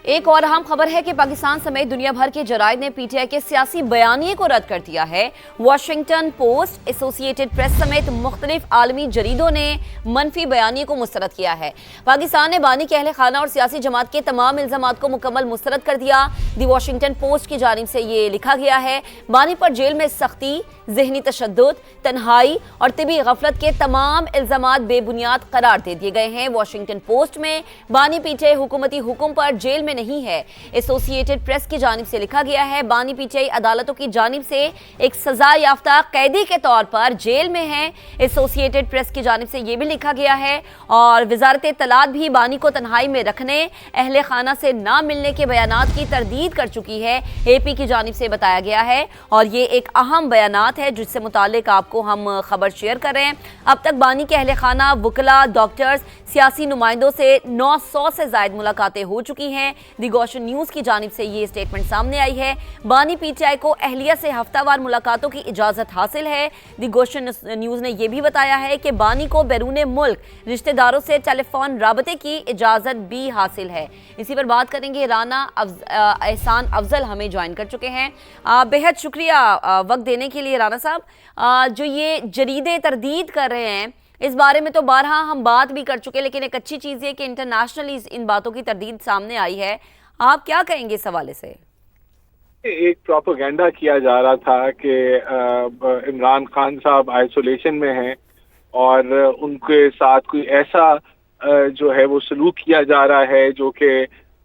ایک اور اہم خبر ہے کہ پاکستان سمیت دنیا بھر کے جرائد نے پی ٹی آئی کے سیاسی بیانیے کو رد کر دیا ہے۔ واشنگٹن پوسٹ، ایسوسی ایٹڈ پریس سمیت مختلف عالمی جریدوں نے منفی بیانیے کو مسترد کیا ہے۔ پاکستان نے بانی کے اہل خانہ اور سیاسی جماعت کے تمام الزامات کو مکمل مسترد کر دیا۔ دی واشنگٹن پوسٹ کی جانب سے یہ لکھا گیا ہے، بانی پر جیل میں سختی، ذہنی تشدد، تنہائی اور طبی غفلت کے تمام الزامات بے بنیاد قرار دے دیے گئے ہیں۔ واشنگٹن پوسٹ میں بانی پی ٹی آئی حکومتی حکم پر جیل میں نہیں ہے۔ ایسوسی ایٹڈ پریس کی جانب سے لکھا گیا ہے، بانی پی ٹی آئی عدالتوں کی جانب سے ایک سزا یافتہ قیدی کے طور پر جیل میں ہے۔ ایسوسی ایٹڈ پریس کی جانب سے یہ بھی لکھا گیا ہے اور وزارت اطلاعات بھی بانی کو تنہائی میں رکھنے، اہل خانہ سے نہ ملنے کے بیانات کی تردید کر چکی ہے، اے پی کی جانب سے بتایا گیا ہے، اور یہ ایک اہم بیانات ہے جس سے متعلق آپ کو ہم خبر شیئر کر رہے ہیں۔ اب تک بانی کے اہل خانہ، وکلاء، ڈاکٹرز، سیاسی نمائندوں سے 900 سے زائد ملاقاتیں ہو چکی ہیں۔ دی گوشن نیوز کی جانب سے یہ سٹیٹمنٹ سامنے آئی ہے، بانی پی ٹی آئی کو اہلیہ سے ہفتہ وار ملاقاتوں کی اجازت حاصل ہے۔ دی گوشن نیوز نے یہ بھی بتایا ہے کہ بانی کو بیرون ملک رشتہ داروں سے ٹیلی فون رابطے کی اجازت بھی حاصل ہے۔ اسی پر بات کریں گے، رانا احسان افضل ہمیں جوائن کر چکے ہیں۔ بہت شکریہ وقت دینے کے لیے رانا صاحب۔ جو یہ جریدے تردید کر رہے ہیں اس بارے میں تو بارہا ہم بات بھی کر چکے، لیکن ایک اچھی چیز یہ کہ انٹرنیشنلی ان باتوں کی تردید سامنے آئی ہے، آپ کیا کہیں گے اس حوالے سے؟ ایک پروپیگنڈا کیا جا رہا تھا کہ عمران خان صاحب آئسولیشن میں ہیں اور ان کے ساتھ کوئی ایسا جو ہے وہ سلوک کیا جا رہا ہے جو کہ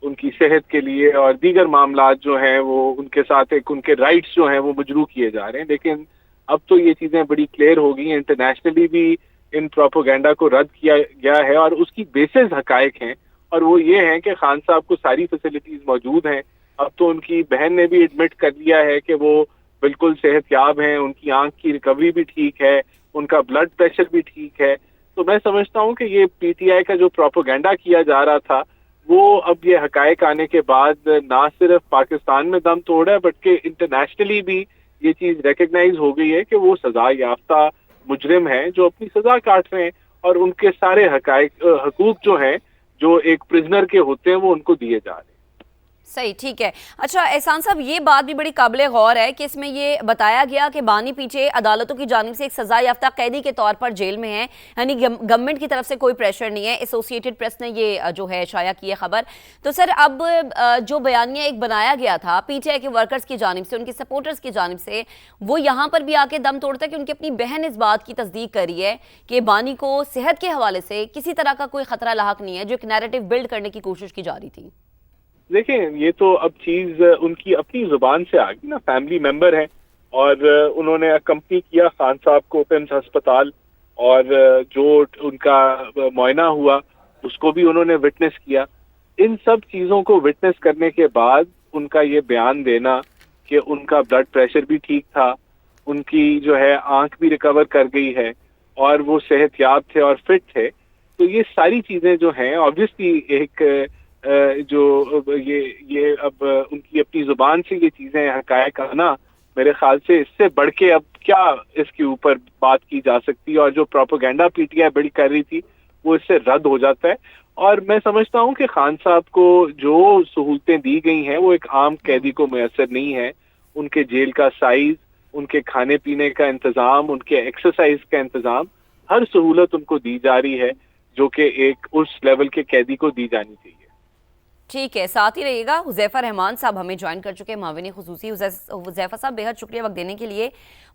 ان کی صحت کے لیے اور دیگر معاملات جو ہیں وہ ان کے ساتھ ایک ان کے رائٹس جو ہیں وہ مجروح کیے جا رہے ہیں۔ لیکن اب تو یہ چیزیں بڑی کلیئر ہو گئی ہیں، انٹرنیشنلی بھی ان پروپیگنڈا کو رد کیا گیا ہے اور اس کی بیسز حقائق ہیں، اور وہ یہ ہیں کہ خان صاحب کو ساری فیسلٹیز موجود ہیں۔ اب تو ان کی بہن نے بھی ایڈمٹ کر لیا ہے کہ وہ بالکل صحت یاب ہیں، ان کی آنکھ کی ریکوری بھی ٹھیک ہے، ان کا بلڈ پریشر بھی ٹھیک ہے۔ تو میں سمجھتا ہوں کہ یہ پی ٹی آئی کا جو پروپیگنڈا کیا جا رہا تھا وہ اب یہ حقائق آنے کے بعد نہ صرف پاکستان میں دم توڑ رہا ہے بلکہ انٹرنیشنلی بھی یہ چیز ریکگنائز ہو گئی ہے کہ وہ سزا یافتہ مجرم ہیں جو اپنی سزا کاٹ رہے ہیں، اور ان کے سارے حقوق جو ہیں جو ایک پرزنر کے ہوتے ہیں وہ ان کو دیے جا رہے ہیں۔ صحیح، ٹھیک ہے۔ اچھا احسان صاحب، یہ بات بھی بڑی قابل غور ہے کہ اس میں یہ بتایا گیا کہ بانی پی ٹی آئی عدالتوں کی جانب سے ایک سزا یافتہ قیدی کے طور پر جیل میں ہے، یعنی گورنمنٹ کی طرف سے کوئی پریشر نہیں ہے۔ ایسوسی ایٹڈ پریس نے یہ جو ہے شائع کی ہے خبر۔ تو سر اب جو بیانیہ ایک بنایا گیا تھا پی ٹی آئی کے ورکرز کی جانب سے، ان کے سپورٹرز کی جانب سے، وہ یہاں پر بھی آ کے دم توڑتا ہے کہ ان کی اپنی بہن اس بات کی تصدیق کر رہی ہے کہ بانی کو صحت کے حوالے سے کسی طرح کا کوئی خطرہ لاحق نہیں ہے، جو ایک نیریٹو بلڈ کرنے کی کوشش کی جا رہی تھی۔ دیکھیں، یہ تو اب چیز ان کی اپنی زبان سے آ گئی نا، فیملی ممبر ہیں اور انہوں نے اکمپنی کیا خان صاحب کو پیمز ہسپتال، اور جو ان کا معائنہ ہوا اس کو بھی انہوں نے وٹنس کیا۔ ان سب چیزوں کو وٹنس کرنے کے بعد ان کا یہ بیان دینا کہ ان کا بلڈ پریشر بھی ٹھیک تھا، ان کی جو ہے آنکھ بھی ریکور کر گئی ہے اور وہ صحت یاب تھے اور فٹ تھے، تو یہ ساری چیزیں جو ہیں آبویسلی ایک جو یہ اب ان کی اپنی زبان سے یہ چیزیں حقائق آنا، میرے خیال سے اس سے بڑھ کے اب کیا اس کے اوپر بات کی جا سکتی ہے، اور جو پروپیگنڈا پی ٹی آئی بڑی کر رہی تھی وہ اس سے رد ہو جاتا ہے۔ اور میں سمجھتا ہوں کہ خان صاحب کو جو سہولتیں دی گئی ہیں وہ ایک عام قیدی کو میسر نہیں ہے۔ ان کے جیل کا سائز، ان کے کھانے پینے کا انتظام، ان کے ایکسرسائز کا انتظام، ہر سہولت ان کو دی جا رہی ہے جو کہ ایک اس لیول کے قیدی کو دی جانی چاہیے۔ ٹھیک ہے، ساتھ ہی رہیے گا۔ حذیفہ رحمان صاحب ہمیں جوائن کر چکے ہیں، معاون خصوصی۔ حذیفہ صاحب بہت شکریہ وقت دینے کے لیے۔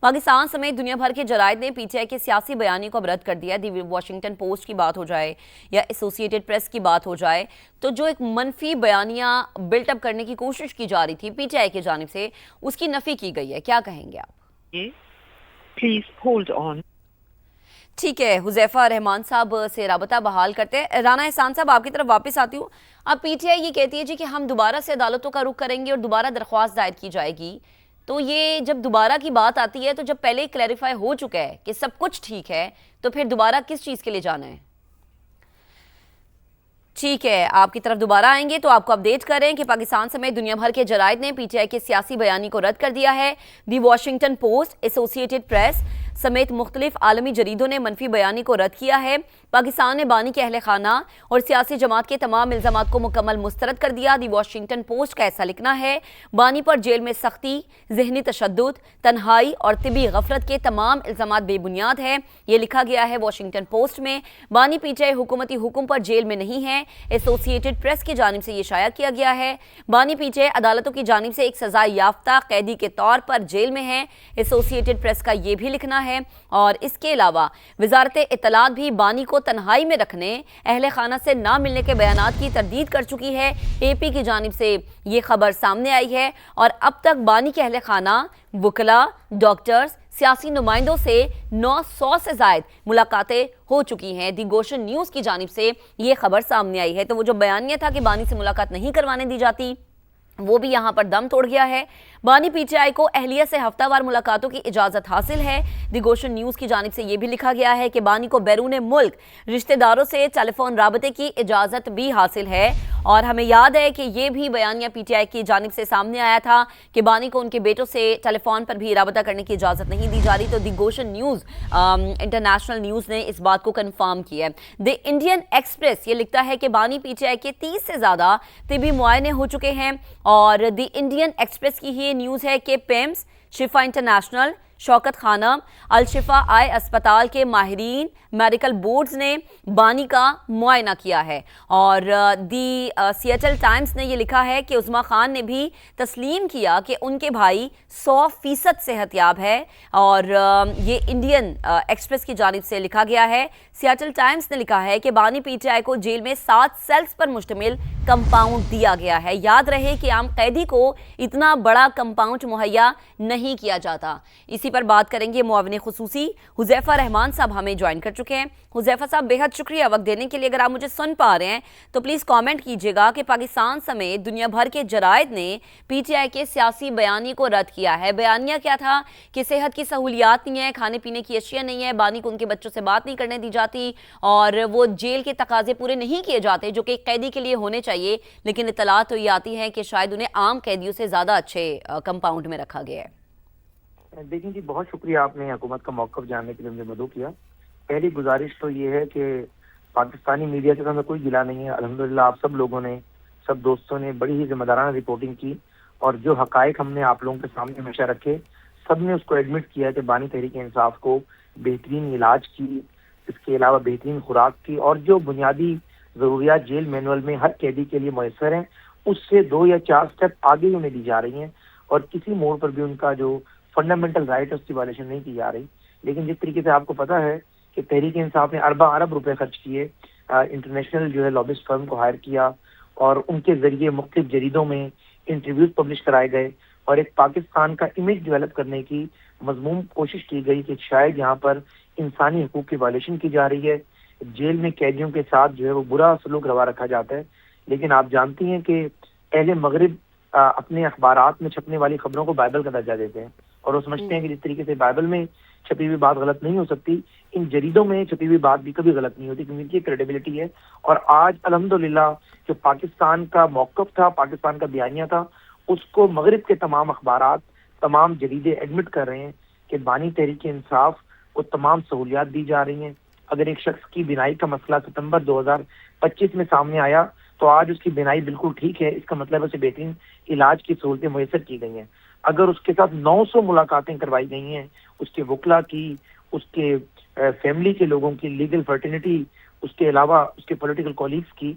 پاکستان سمیت دنیا بھر کے جرائد نے پی ٹی آئی کے سیاسی بیانیے کو اب رد کر دیا۔ دی واشنگٹن پوسٹ کی بات ہو جائے یا ایسوسی ایٹڈ پریس کی بات ہو جائے، تو جو ایک منفی بیانیہ بلٹ اپ کرنے کی کوشش کی جا رہی تھی پی ٹی آئی کی جانب سے، اس کی نفی کی گئی ہے۔ کیا کہیں گے آپ؟ Please hold on. ٹھیک ہے، حذیفہ رحمان صاحب سے رابطہ بحال کرتے ہیں۔ رانا احسان صاحب آپ کی طرف واپس آتی ہوں۔ اب پی ٹی آئی یہ کہتی ہے جی کہ ہم دوبارہ سے عدالتوں کا رخ کریں گے اور دوبارہ درخواست دائر کی جائے گی، تو یہ جب دوبارہ کی بات آتی ہے تو جب پہلے کلیریفائی ہو چکا ہے کہ سب کچھ ٹھیک ہے، تو پھر دوبارہ کس چیز کے لیے جانا ہے؟ ٹھیک ہے، آپ کی طرف دوبارہ آئیں گے تو آپ کو اپڈیٹ کریں کہ پاکستان سمیت دنیا بھر کے جرائد نے پی ٹی آئی کے سیاسی بیانی کو رد کر دیا ہے۔ دی واشنگٹن پوسٹ، ایسوسی ایٹڈ پریس سمیت مختلف عالمی جریدوں نے منفی بیانی کو رد کیا ہے۔ پاکستان نے بانی کے اہل خانہ اور سیاسی جماعت کے تمام الزامات کو مکمل مسترد کر دیا۔ دی واشنگٹن پوسٹ کا ایسا لکھنا ہے، بانی پر جیل میں سختی، ذہنی تشدد، تنہائی اور طبی غفلت کے تمام الزامات بے بنیاد ہیں۔ یہ لکھا گیا ہے واشنگٹن پوسٹ میں۔ بانی پی ٹی آئی حکومتی حکم پر جیل میں نہیں ہے، ایسوسی ایٹڈ پریس کی جانب سے یہ شائع کیا گیا ہے۔ بانی پی ٹی آئی عدالتوں کی جانب سے ایک سزا یافتہ قیدی کے طور پر جیل میں ہے، ایسوسی ایٹڈ پریس کا یہ بھی لکھنا ہے۔ اور اس کے علاوہ وزارت اطلاعات بھی بانی کو تنہائی میں رکھنے، اہل خانہ سے نہ ملنے کے بیانات کی تردید کر چکی ہے۔ اے پی کی جانب سے یہ خبر سامنے آئی ہے اور اب تک بانی کے اہل خانہ، وکلاء، ڈاکٹرز، سیاسی نمائندوں سے 900 سے زائد ملاقاتیں ہو چکی ہیں۔ دی گوشن نیوز کی جانب سے یہ خبر سامنے آئی ہے۔ تو وہ جو بیانیہ تھا کہ بانی سے ملاقات نہیں کروانے دی جاتی، وہ بھی یہاں پر دم توڑ گیا ہے۔ بانی پی ٹی آئی کو اہلیہ سے ہفتہ وار ملاقاتوں کی اجازت حاصل ہے۔ دی گوشن نیوز کی جانب سے یہ بھی لکھا گیا ہے کہ بانی کو بیرون ملک رشتہ داروں سے ٹیلی فون رابطے کی اجازت بھی حاصل ہے۔ اور ہمیں یاد ہے کہ یہ بھی بیانیہ پی ٹی آئی کی جانب سے سامنے آیا تھا کہ بانی کو ان کے بیٹوں سے ٹیلی فون پر بھی رابطہ کرنے کی اجازت نہیں دی جا رہی۔ تو دی گوشن نیوز انٹرنیشنل نیوز نے اس بات کو کنفرم کیا ہے۔ دی انڈین ایکسپریس یہ لکھتا ہے کہ بانی پی ٹی آئی کے 30 سے زیادہ طبی معائنے ہو چکے ہیں۔ اور دی انڈین ایکسپریس کی یہ نیوز ہے کہ پیمز، شفا انٹرنیشنل، شوکت خانم، الشفا آئی اسپتال کے ماہرین میڈیکل بورڈز نے بانی کا معائنہ کیا ہے۔ اور دی سیٹل ٹائمز نے یہ لکھا ہے کہ عظمیٰ خان نے بھی تسلیم کیا کہ ان کے بھائی 100% صحت یاب ہے۔ اور یہ انڈین ایکسپریس کی جانب سے لکھا گیا ہے۔ سیٹل ٹائمز نے لکھا ہے کہ بانی پی ٹی آئی کو جیل میں 7 سیلز پر مشتمل کمپاؤنڈ دیا گیا ہے۔ یاد رہے کہ عام قیدی کو اتنا بڑا کمپاؤنڈ مہیا نہیں کیا جاتا۔ اسی پر بات کریں گے معاون خصوصی حذیفہ رحمان صاحب ہمیں جوائن کر چکے ہیں۔ حذیفہ صاحب بے حد شکریہ وقت دینے کے لیے۔ اگر آپ مجھے سن پا رہے ہیں تو پلیز کامنٹ کیجیے گا کہ پاکستان سمیت دنیا بھر کے جرائد نے پی ٹی آئی کے سیاسی بیانیے کو رد کیا ہے۔ بیانیہ کیا تھا کہ صحت کی سہولیات نہیں ہے، کھانے پینے کی اشیاء نہیں ہے، بانی کو ان کے بچوں سے بات نہیں کرنے دی جاتی اور وہ جیل کے تقاضے پورے نہیں کیے جاتے جو کہ ایک قیدی کے لیے ہونے چاہیے، لیکن اطلاعات تو یہ آتی ہے کہ شاید انہیں عام قیدیوں سے زیادہ اچھے کمپاؤنڈ میں رکھا گیا ہے۔ دیکھیں جی، بہت شکریہ آپ نے حکومت کا موقف جاننے کے لیے مجھے مدعو کیا۔ پہلی گزارش تو یہ ہے کہ پاکستانی میڈیا سے ہمیں کوئی گلہ نہیں ہے۔ الحمدللہ آپ سب لوگوں نے، سب دوستوں نے بڑی ہی ذمہ دارانہ رپورٹنگ کی اور جو حقائق ہم نے آپ لوگوں کے سامنے ہمیشہ رکھے، سب نے اس کو ایڈمٹ کیا کہ بانی تحریک انصاف کو بہترین علاج کی، اس کے علاوہ بہترین خوراک کی اور جو بنیادی ضروریات جیل مینول میں ہر قیدی کے لیے میسر ہیں، اس سے 2 یا 4 سٹیپ آگے انہیں دی جا رہی ہیں اور کسی موڑ پر بھی ان کا جو فنڈامنٹل رائٹ اس کی وائلیشن نہیں کی جا رہی۔ لیکن جس طریقے سے آپ کو پتا ہے کہ تحریک انصاف نے ارب روپے خرچ کیے، انٹرنیشنل جو ہے لابسٹ فرم کو ہائر کیا اور ان کے ذریعے مختلف جریدوں میں انٹرویوز پبلش کرائے گئے اور ایک پاکستان کا امیج ڈیولپ کرنے کی مضمون کوشش کی گئی کہ شاید یہاں پر انسانی حقوق کی وائلیشن کی جا رہی ہے، جیل میں قیدیوں کے ساتھ جو ہے وہ برا سلوک روا رکھا جاتا ہے۔ لیکن آپ جانتی ہیں کہ اہل مغرب اپنے اخبارات میں چھپنے والی خبروں کو بائبل کا درجہ دیتے ہیں اور وہ سمجھتے ہیں کہ جس طریقے سے بائبل میں چھپی ہوئی بات غلط نہیں ہو سکتی، ان جریدوں میں چھپی ہوئی بات بھی کبھی غلط نہیں ہوتی، کیونکہ یہ کریڈیبلٹی ہے۔ اور آج الحمدللہ جو پاکستان کا موقف تھا، پاکستان کا بیانیہ تھا، اس کو مغرب کے تمام اخبارات، تمام جریدے ایڈمٹ کر رہے ہیں کہ بانی تحریک انصاف کو تمام سہولیات دی جا رہی ہیں۔ اگر ایک شخص کی بینائی کا مسئلہ ستمبر 2025 میں سامنے آیا تو آج اس کی بینائی بالکل ٹھیک ہے، اس کا مطلب اسے بہترین علاج کی سہولتیں میسر کی گئی ہیں۔ اگر اس کے ساتھ 900 ملاقاتیں کروائی گئی ہیں، اس کے وکلا کی، اس کے فیملی کے لوگوں کی، لیگل فرٹینٹی، اس کے علاوہ اس کے پولیٹیکل کولیگز کی،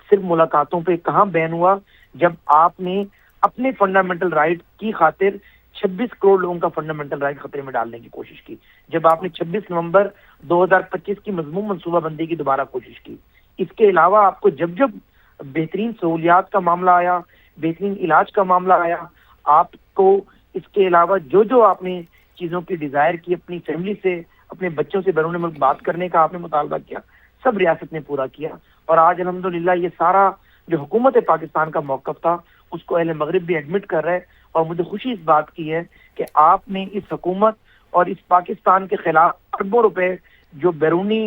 صرف ملاقاتوں پہ کہاں بین ہوا جب آپ نے اپنے فنڈامنٹل رائٹ کی خاطر 26 کروڑ لوگوں کا فنڈامنٹل رائٹ خطرے میں ڈالنے کی کوشش کی، جب آپ نے 26 نومبر 2025 کی مضمون منصوبہ بندی کی دوبارہ کوشش کی۔ اس کے علاوہ آپ کو جب بہترین سہولیات کا معاملہ آیا، بہترین علاج کا معاملہ آیا، آپ کو اس کے علاوہ جو آپ نے چیزوں کی ڈیزائر کی، اپنی فیملی سے، اپنے بچوں سے بیرون ملک بات کرنے کا آپ نے مطالبہ کیا، سب ریاست نے پورا کیا۔ اور آج الحمدللہ یہ سارا جو حکومت پاکستان کا موقف تھا اس کو اہل مغرب بھی ایڈمٹ کر رہے، اور مجھے خوشی اس بات کی ہے کہ آپ نے اس حکومت اور اس پاکستان کے خلاف اربوں روپے جو بیرونی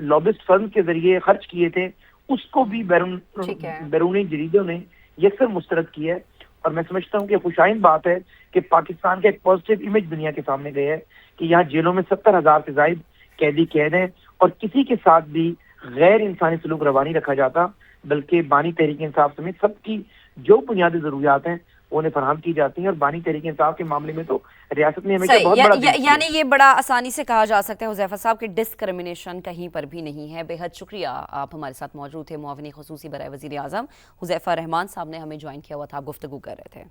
لابسٹ فرم کے ذریعے خرچ کیے تھے اس کو بھی بیرونی جریدوں نے یکسر مسترد کیا ہے۔ اور میں سمجھتا ہوں کہ خوشائند بات ہے کہ پاکستان کا ایک پازیٹیو امیج دنیا کے سامنے گیا ہے کہ یہاں جیلوں میں 70,000 سے زائد قیدی قید ہیں، اور کسی کے ساتھ بھی غیر انسانی سلوک روا نہیں رکھا جاتا، بلکہ بانی تحریک انصاف سمیت سب کی جو بنیادی ضروریات ہیں وہ انہیں فراہم کی جاتی ہیں، اور بانی تحریک انصاف کے معاملے میں تو ریاست نے ہمیشہ بہت بڑا یعنی یہ بڑا آسانی سے کہا جا سکتا ہے حذیفہ صاحب کہ ڈسکرمنیشن کہیں پر بھی نہیں ہے۔ بے حد شکریہ، آپ ہمارے ساتھ موجود تھے، معاون خصوصی برائے وزیر اعظم حذیفہ رحمان صاحب نے ہمیں جوائن کیا ہوا تھا، آپ گفتگو کر رہے تھے۔